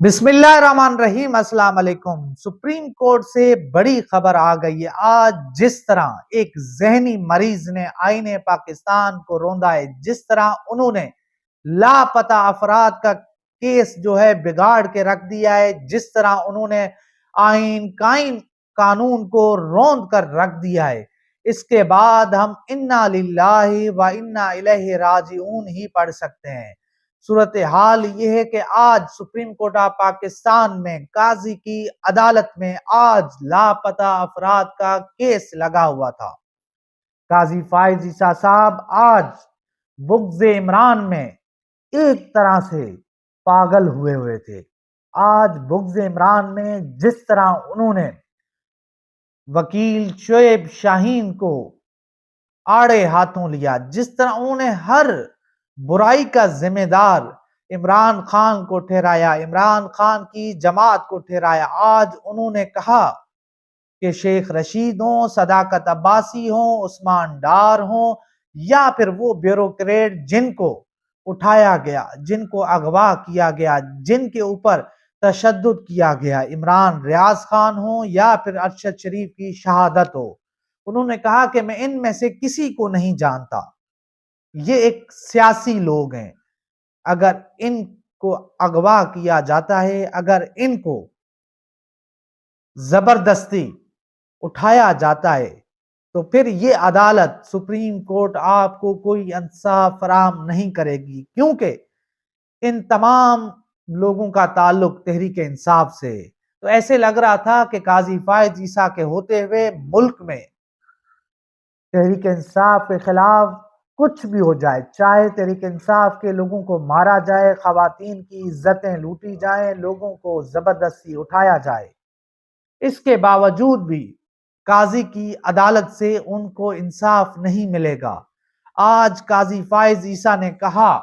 بسم اللہ الرحمن الرحیم۔ السلام علیکم۔ سپریم کورٹ سے بڑی خبر آ گئی ہے۔ آج جس طرح ایک ذہنی مریض نے آئین پاکستان کو روندا ہے، جس طرح انہوں نے لاپتہ افراد کا کیس جو ہے بگاڑ کے رکھ دیا ہے، جس طرح انہوں نے قانون کو روند کر رکھ دیا ہے، اس کے بعد ہم انا للہ و انا الیہ راجعون ہی پڑھ سکتے ہیں۔ صورتحال یہ ہے کہ آج سپریم کورٹ آف پاکستان میں قاضی کی عدالت میں آج لاپتہ افراد کا کیس لگا ہوا تھا۔ قاضی فائز عیسیٰ صاحب آج بغض عمران میں ایک طرح سے پاگل ہوئے تھے۔ آج بغض عمران میں جس طرح انہوں نے وکیل شعیب شاہین کو آڑے ہاتھوں لیا، جس طرح انہوں نے ہر برائی کا ذمہ دار عمران خان کو ٹھہرایا، عمران خان کی جماعت کو ٹھہرایا، آج انہوں نے کہا کہ شیخ رشید ہوں، صداقت عباسی ہوں، عثمان ڈار ہوں، یا پھر وہ بیوروکریٹ جن کو اٹھایا گیا، جن کو اغوا کیا گیا، جن کے اوپر تشدد کیا گیا، عمران ریاض خان ہوں یا پھر ارشد شریف کی شہادت ہو، انہوں نے کہا کہ میں ان میں سے کسی کو نہیں جانتا، یہ ایک سیاسی لوگ ہیں، اگر ان کو اغوا کیا جاتا ہے، اگر ان کو زبردستی اٹھایا جاتا ہے تو پھر یہ عدالت سپریم کورٹ آپ کو کوئی انصاف فراہم نہیں کرے گی، کیونکہ ان تمام لوگوں کا تعلق تحریک انصاف سے۔ تو ایسے لگ رہا تھا کہ قاضی فائز عیسیٰ کے ہوتے ہوئے ملک میں تحریک انصاف کے خلاف کچھ بھی ہو جائے، چاہے تحریک انصاف کے لوگوں کو مارا جائے، خواتین کی عزتیں لوٹی جائیں، لوگوں کو زبردستی اٹھایا جائے، اس کے باوجود بھی قاضی کی عدالت سے ان کو انصاف نہیں ملے گا۔ آج قاضی فائز عیسیٰ نے کہا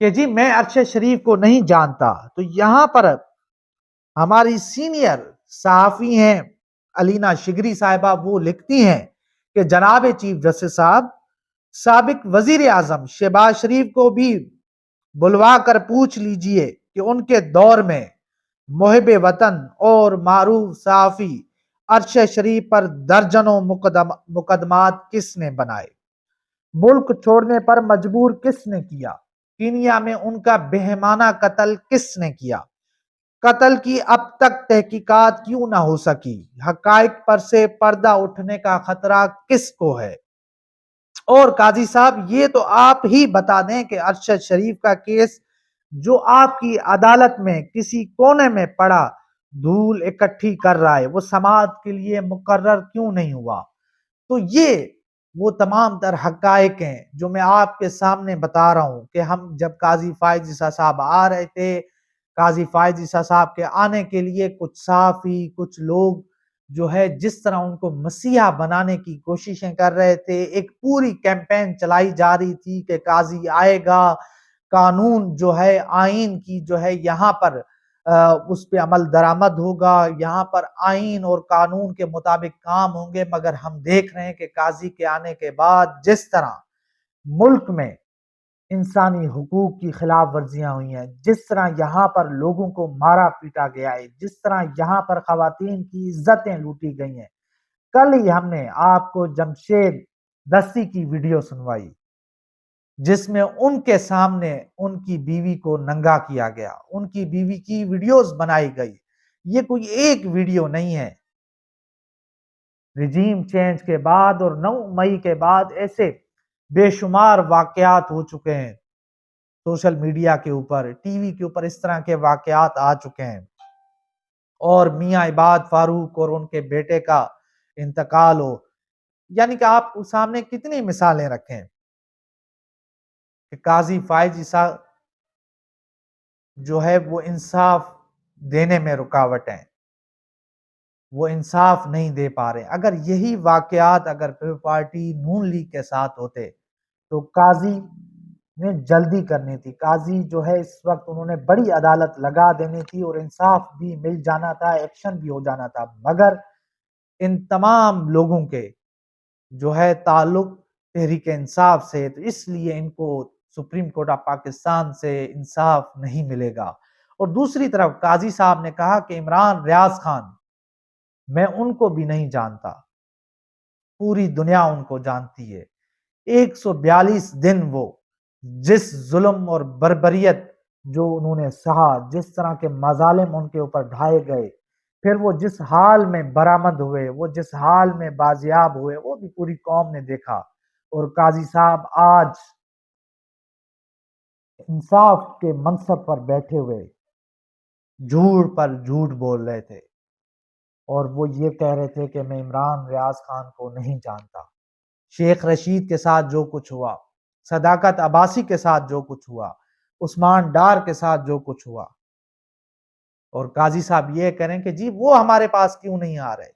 کہ جی میں ارشد شریف کو نہیں جانتا، تو یہاں پر ہماری سینئر صحافی ہیں علینا شگری صاحبہ، وہ لکھتی ہیں کہ جناب چیف جسٹس صاحب، سابق وزیر اعظم شہباز شریف کو بھی بلوا کر پوچھ لیجئے کہ ان کے دور میں محب وطن اور معروف صحافی ارشد شریف پر درجنوں مقدمات کس نے بنائے، ملک چھوڑنے پر مجبور کس نے کیا، کینیا میں ان کا بہیمانہ قتل کس نے کیا، قتل کی اب تک تحقیقات کیوں نہ ہو سکی، حقائق پر سے پردہ اٹھنے کا خطرہ کس کو ہے؟ اور قاضی صاحب یہ تو آپ ہی بتا دیں کہ ارشد شریف کا کیس جو آپ کی عدالت میں کسی کونے میں پڑا دھول اکٹھی کر رہا ہے، وہ سماعت کے لیے مقرر کیوں نہیں ہوا؟ تو یہ وہ تمام تر حقائق ہیں جو میں آپ کے سامنے بتا رہا ہوں کہ ہم جب قاضی فائز عیسیٰ صاحب آ رہے تھے، قاضی فائز عیسیٰ صاحب کے آنے کے لیے کچھ صحافی، کچھ لوگ جو ہے جس طرح ان کو مسیحا بنانے کی کوششیں کر رہے تھے، ایک پوری کیمپین چلائی جا رہی تھی کہ قاضی آئے گا، قانون جو ہے آئین کی جو ہے یہاں پر اس پہ عمل درآمد ہوگا، یہاں پر آئین اور قانون کے مطابق کام ہوں گے، مگر ہم دیکھ رہے ہیں کہ قاضی کے آنے کے بعد جس طرح ملک میں انسانی حقوق کی خلاف ورزیاں ہوئی ہیں، جس طرح یہاں پر لوگوں کو مارا پیٹا گیا ہے، جس طرح یہاں پر خواتین کی عزتیں لوٹی گئی ہیں۔ کل ہی ہم نے آپ کو جمشید دستی کی ویڈیو سنوائی جس میں ان کے سامنے ان کی بیوی کو ننگا کیا گیا، ان کی بیوی کی ویڈیوز بنائی گئی۔ یہ کوئی ایک ویڈیو نہیں ہے، رجیم چینج کے بعد اور 9 مئی کے بعد ایسے بے شمار واقعات ہو چکے ہیں، سوشل میڈیا کے اوپر، ٹی وی کے اوپر اس طرح کے واقعات آ چکے ہیں، اور میاں عباد فاروق اور ان کے بیٹے کا انتقال ہو، یعنی کہ آپ سامنے کتنی مثالیں رکھیں کہ قاضی فائز عیسیٰ جو ہے وہ انصاف دینے میں رکاوٹ ہیں، وہ انصاف نہیں دے پا رہے۔ اگر یہی واقعات اگر پارٹی نون لیگ کے ساتھ ہوتے تو قاضی نے جلدی کرنی تھی، قاضی جو ہے اس وقت انہوں نے بڑی عدالت لگا دینی تھی اور انصاف بھی مل جانا تھا، ایکشن بھی ہو جانا تھا، مگر ان تمام لوگوں کے جو ہے تعلق تحریک انصاف سے، تو اس لیے ان کو سپریم کورٹ آف پاکستان سے انصاف نہیں ملے گا۔ اور دوسری طرف قاضی صاحب نے کہا کہ عمران ریاض خان، میں ان کو بھی نہیں جانتا، پوری دنیا ان کو جانتی ہے۔ 142 دن وہ جس ظلم اور بربریت جو انہوں نے سہا، جس طرح کے مظالم ان کے اوپر ڈھائے گئے، پھر وہ جس حال میں برآمد ہوئے، وہ جس حال میں بازیاب ہوئے، وہ بھی پوری قوم نے دیکھا۔ اور قاضی صاحب آج انصاف کے منصب پر بیٹھے ہوئے جھوٹ پر جھوٹ بول رہے تھے، اور وہ یہ کہہ رہے تھے کہ میں عمران ریاض خان کو نہیں جانتا۔ شیخ رشید کے ساتھ جو کچھ ہوا، صداقت عباسی کے ساتھ جو کچھ ہوا، عثمان ڈار کے ساتھ جو کچھ ہوا، اور قاضی صاحب یہ کریں کہ جی وہ ہمارے پاس کیوں نہیں آ رہے؟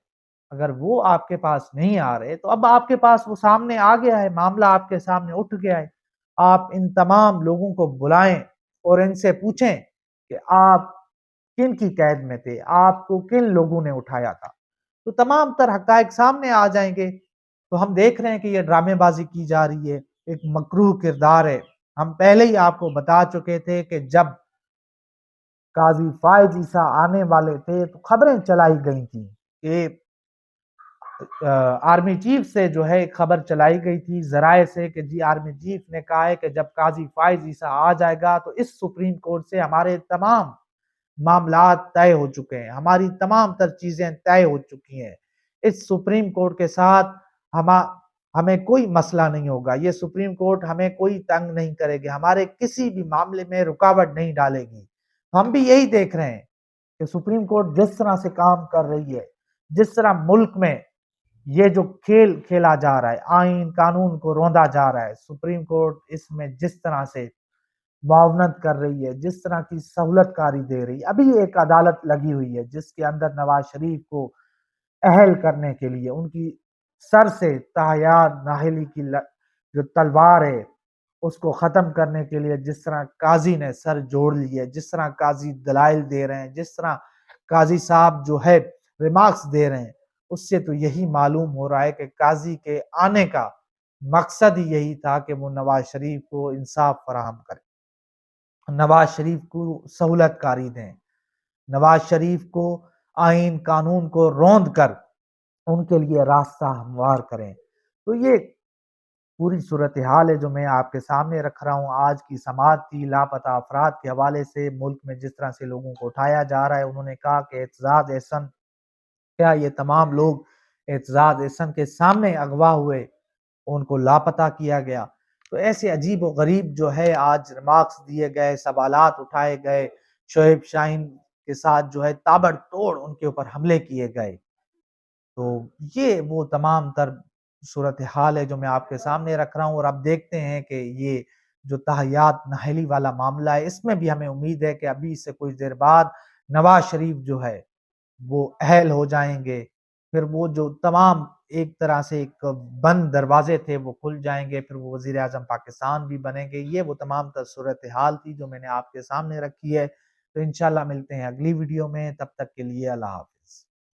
اگر وہ آپ کے پاس نہیں آ رہے تو اب آپ کے پاس وہ سامنے آ گیا ہے، معاملہ آپ کے سامنے اٹھ گیا ہے۔ آپ ان تمام لوگوں کو بلائیں اور ان سے پوچھیں کہ آپ کن کی قید میں تھے، آپ کو کن لوگوں نے اٹھایا تھا، تو تمام تر حقائق سامنے آ جائیں گے۔ تو ہم دیکھ رہے ہیں کہ یہ ڈرامے بازی کی جا رہی ہے، ایک مکروہ کردار ہے۔ ہم پہلے ہی آپ کو بتا چکے تھے کہ جب قاضی فائز عیسیٰ آنے والے تھے تو خبریں چلائی گئی تھیں کہ آرمی چیف سے جو ہے خبر چلائی گئی تھی ذرائع سے کہ جی آرمی چیف نے کہا ہے کہ جب قاضی فائز عیسیٰ آ جائے گا تو اس سپریم کورٹ سے ہمارے تمام معاملات طے ہو چکے ہیں، ہماری تمام تر چیزیں طے ہو چکی ہیں، اس سپریم کورٹ کے ساتھ ہمیں کوئی مسئلہ نہیں ہوگا، یہ سپریم کورٹ ہمیں کوئی تنگ نہیں کرے گی، ہمارے کسی بھی معاملے میں رکاوٹ نہیں ڈالے گی۔ ہم بھی یہی دیکھ رہے ہیں کہ سپریم کورٹ جس طرح سے کام کر رہی ہے، جس طرح ملک میں یہ جو کھیل کھیلا جا رہا ہے، آئین قانون کو روندا جا رہا ہے، سپریم کورٹ اس میں جس طرح سے معاونت کر رہی ہے، جس طرح کی سہولت کاری دے رہی ہے۔ ابھی ایک عدالت لگی ہوئی ہے جس کے اندر نواز شریف کو اہل کرنے کے لیے ان کی سر سے تاحیات نااہلی کی جو تلوار ہے اس کو ختم کرنے کے لیے جس طرح قاضی نے سر جوڑ لی ہے، جس طرح قاضی دلائل دے رہے ہیں، جس طرح قاضی صاحب جو ہے ریمارکس دے رہے ہیں، اس سے تو یہی معلوم ہو رہا ہے کہ قاضی کے آنے کا مقصد ہی یہی تھا کہ وہ نواز شریف کو انصاف فراہم کرے، نواز شریف کو سہولت کاری دیں، نواز شریف کو آئین قانون کو روند کر ان کے لیے راستہ ہموار کریں۔ تو یہ پوری صورتحال ہے جو میں آپ کے سامنے رکھ رہا ہوں۔ آج کی سماعت تھی لاپتہ افراد کے حوالے سے، ملک میں جس طرح سے لوگوں کو اٹھایا جا رہا ہے۔ انہوں نے کہا کہ اعتزاز احسن، کیا یہ تمام لوگ اعتزاز احسن کے سامنے اغوا ہوئے، ان کو لاپتہ کیا گیا؟ تو ایسے عجیب و غریب جو ہے آج ریمارکس دیے گئے، سوالات اٹھائے گئے، شعیب شاہین کے ساتھ جو ہے تابڑ توڑ ان کے اوپر حملے کیے گئے۔ تو یہ وہ تمام تر صورتحال ہے جو میں آپ کے سامنے رکھ رہا ہوں، اور اب دیکھتے ہیں کہ یہ جو تاحیات نااہلی والا معاملہ ہے اس میں بھی ہمیں امید ہے کہ ابھی سے کچھ دیر بعد نواز شریف جو ہے وہ اہل ہو جائیں گے، پھر وہ جو تمام ایک طرح سے ایک بند دروازے تھے وہ کھل جائیں گے، پھر وہ وزیر اعظم پاکستان بھی بنیں گے۔ یہ وہ تمام تر صورتحال تھی جو میں نے آپ کے سامنے رکھی ہے۔ تو انشاءاللہ ملتے ہیں اگلی ویڈیو میں، تب تک کے لیے اللہ حافظ۔